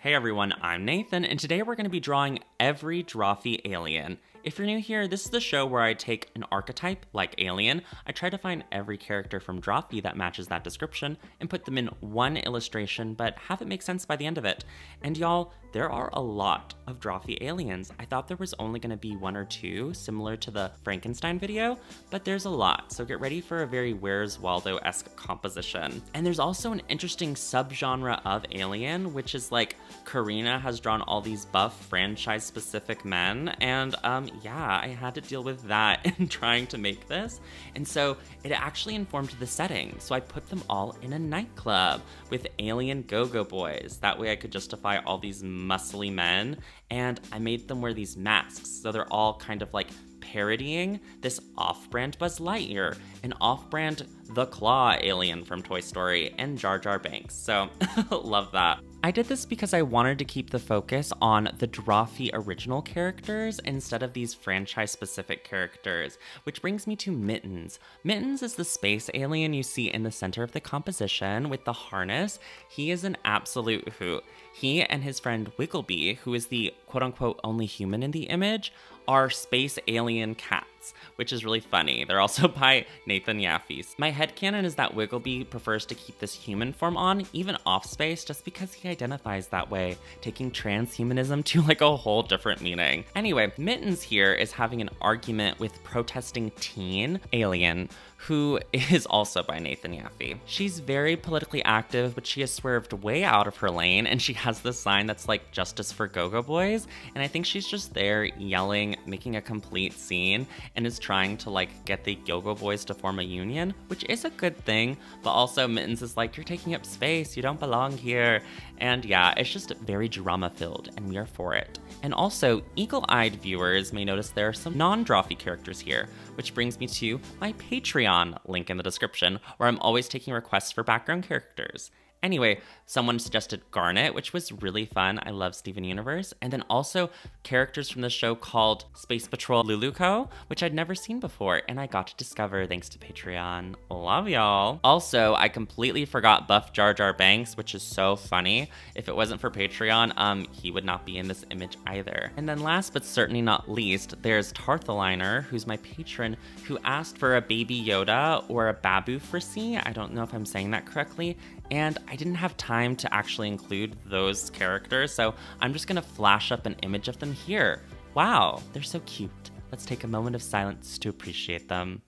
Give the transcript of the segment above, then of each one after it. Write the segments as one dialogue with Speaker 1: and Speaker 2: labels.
Speaker 1: Hey everyone, I'm Nathan, and today we're going to be drawing every Drawfee alien. If you're new here, this is the show where I take an archetype, like Alien, I try to find every character from Drawfee that matches that description, and put them in one illustration, but have it make sense by the end of it. And y'all, there are a lot of Drawfee aliens. I thought there was only going to be one or two, similar to the Frankenstein video, but there's a lot, so get ready for a very Where's Waldo-esque composition. And there's also an interesting subgenre of alien, which is like, Karina has drawn all these buff franchise-specific men, and yeah, I had to deal with that in trying to make this. And so it actually informed the setting. So I put them all in a nightclub with alien go-go boys. That way I could justify all these muscly men. And I made them wear these masks. So they're all kind of like parodying this off-brand Buzz Lightyear, an off-brand The Claw alien from Toy Story, and Jar Jar Binks. So love that. I did this because I wanted to keep the focus on the Drawfee original characters instead of these franchise-specific characters, which brings me to Mittens. Mittens is the space alien you see in the center of the composition with the harness. He is an absolute hoot. He and his friend Wiggleby, who is the quote-unquote only human in the image, are space alien cats, which is really funny. They're also by Nathan Yaffes. My headcanon is that Wiggleby prefers to keep this human form on, even off space, just because he identifies that way, taking transhumanism to like a whole different meaning. Anyway, Mittens here is having an argument with protesting teen alien, who is also by Nathan Yaffe. She's very politically active, but she has swerved way out of her lane, and she has this sign that's like justice for go-go boys, and I think she's just there yelling, making a complete scene, and is trying to like get the go-go boys to form a union, which is a good thing, but also Mittens is like, you're taking up space, you don't belong here. And yeah, it's just very drama-filled, and we are for it. And also, eagle-eyed viewers may notice there are some non-Drawfee characters here, which brings me to my Patreon, link in the description, where I'm always taking requests for background characters. Anyway, someone suggested Garnet, which was really fun. I love Steven Universe. And then also characters from the show called Space Patrol Luluco, which I'd never seen before, and I got to discover thanks to Patreon. Love y'all. Also, I completely forgot Buff Jar Jar Binks, which is so funny. If it wasn't for Patreon, he would not be in this image either. And then last but certainly not least, there's Tarthaliner, who's my patron, who asked for a Baby Yoda or a Babu Frisee. I don't know if I'm saying that correctly. And I didn't have time to actually include those characters, so I'm just gonna flash up an image of them here. Wow, they're so cute. Let's take a moment of silence to appreciate them.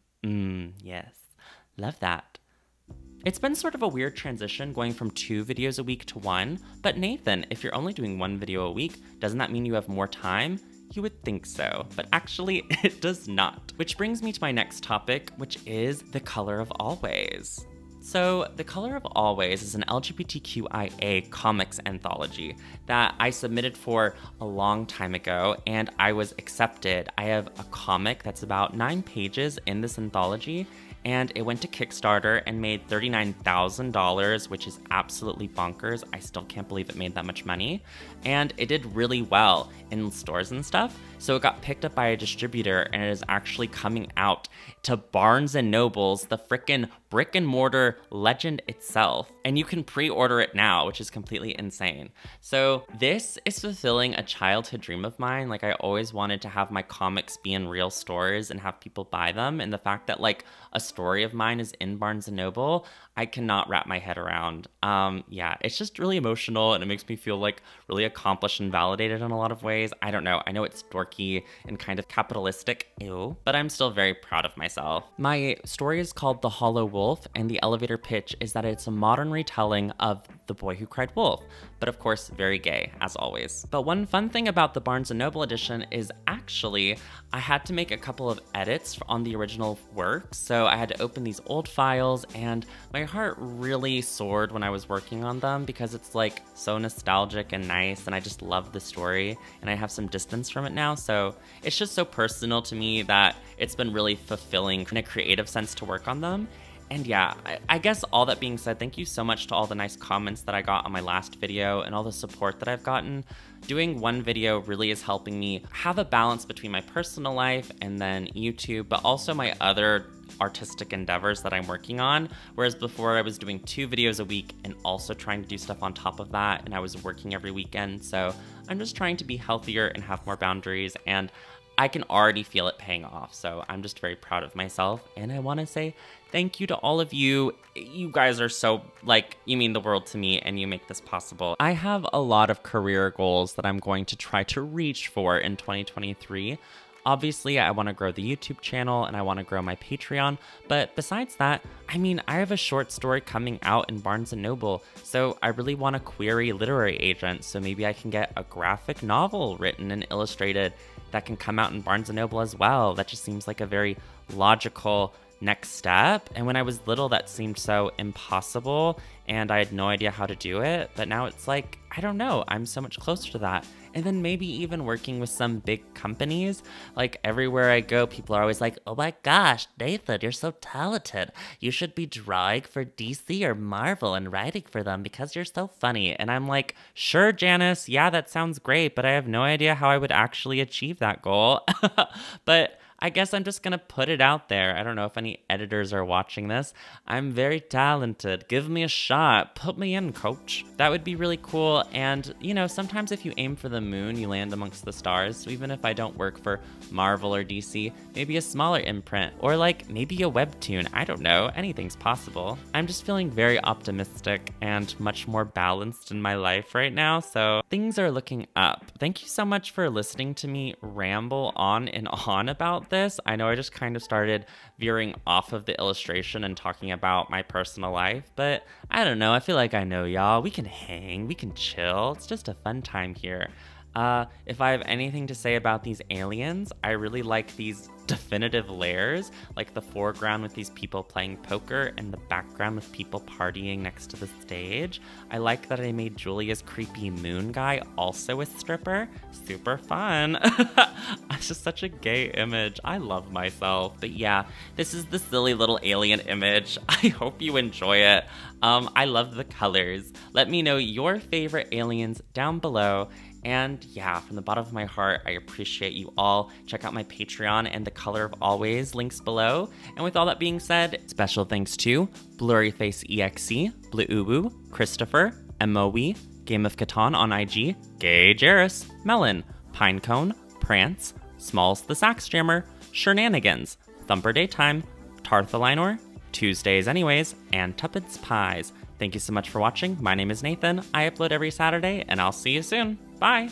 Speaker 1: Yes, love that. It's been sort of a weird transition going from 2 videos a week to 1, but Nathan, if you're only doing 1 video a week, doesn't that mean you have more time? You would think so, but actually it does not. Which brings me to my next topic, which is The Color of Always. So, The Color of Always is an LGBTQIA comics anthology that I submitted for a long time ago, and I was accepted. I have a comic that's about 9 pages in this anthology, and it went to Kickstarter and made $39,000, which is absolutely bonkers. I still can't believe it made that much money. And it did really well in stores and stuff, so it got picked up by a distributor, and it is actually coming out to Barnes & Noble's, the frickin' brick and mortar legend itself. And you can pre-order it now, which is completely insane. So this is fulfilling a childhood dream of mine. Like, I always wanted to have my comics be in real stores and have people buy them. And the fact that like a story of mine is in Barnes & Noble, I cannot wrap my head around. Yeah, it's just really emotional, and it makes me feel like really accomplished and validated in a lot of ways. I don't know. I know it's dorky and kind of capitalistic, ew, but I'm still very proud of myself. My story is called The Hollow Wolf, and the elevator pitch is that it's a modern retelling of The Boy Who Cried Wolf, but of course very gay, as always. But one fun thing about the Barnes & Noble edition is actually I had to make a couple of edits on the original work, so I had to open these old files, and my heart really soared when I was working on them because it's like so nostalgic and nice, and I just love the story, and I have some distance from it now, so it's just so personal to me that it's been really fulfilling in a creative sense to work on them. And yeah, I guess all that being said, thank you so much to all the nice comments that I got on my last video and all the support that I've gotten. Doing one video really is helping me have a balance between my personal life and then YouTube, but also my other artistic endeavors that I'm working on, whereas before I was doing 2 videos a week and also trying to do stuff on top of that, and I was working every weekend. So I'm just trying to be healthier and have more boundaries, and I can already feel it paying off. So I'm just very proud of myself, and I want to say thank you to all of you. You guys are so, like, you mean the world to me, and you make this possible. I have a lot of career goals that I'm going to try to reach for in 2023. Obviously, I want to grow the YouTube channel and I want to grow my Patreon, but besides that, I mean, I have a short story coming out in Barnes & Noble, so I really want a query literary agent, so maybe I can get a graphic novel written and illustrated that can come out in Barnes & Noble as well. That just seems like a very logical next step, and when I was little that seemed so impossible and I had no idea how to do it, but now it's like, I don't know, I'm so much closer to that. And then maybe even working with some big companies. Like everywhere I go, people are always like, oh my gosh, Nathan, you're so talented. You should be drawing for DC or Marvel and writing for them because you're so funny. And I'm like, sure, Janice, yeah, that sounds great, but I have no idea how I would actually achieve that goal. But I guess I'm just gonna put it out there. I don't know if any editors are watching this. I'm very talented. Give me a shot. Put me in, coach. That would be really cool. And, you know, sometimes if you aim for the moon, you land amongst the stars. So even if I don't work for Marvel or DC, maybe a smaller imprint, or like maybe a webtoon. I don't know. Anything's possible. I'm just feeling very optimistic and much more balanced in my life right now. So things are looking up. Thank you so much for listening to me ramble on and on about this. I know I just kind of started veering off of the illustration and talking about my personal life, but I don't know, I feel like I know y'all. We can hang, we can chill. It's just a fun time here. If I have anything to say about these aliens, I really like these definitive layers, like the foreground with these people playing poker and the background with people partying next to the stage. I like that I made Julia's creepy moon guy also a stripper. Super fun. It's just such a gay image. I love myself. But yeah, this is the silly little alien image. I hope you enjoy it. I love the colors. Let me know your favorite aliens down below. And yeah, from the bottom of my heart, I appreciate you all. Check out my Patreon and The Color of Always, links below. And with all that being said, special thanks to Blurryface EXE, Blue Ubu, Christopher, Moe, Game of Catan on IG, Gay Jarrus, Melon, Pinecone, Prance, Smalls the Sax Jammer, Shenanigans, Thumper Daytime, Tarthalinor, Tuesdays Anyways, and Tuppence Pies. Thank you so much for watching. My name is Nathan. I upload every Saturday, and I'll see you soon. Bye!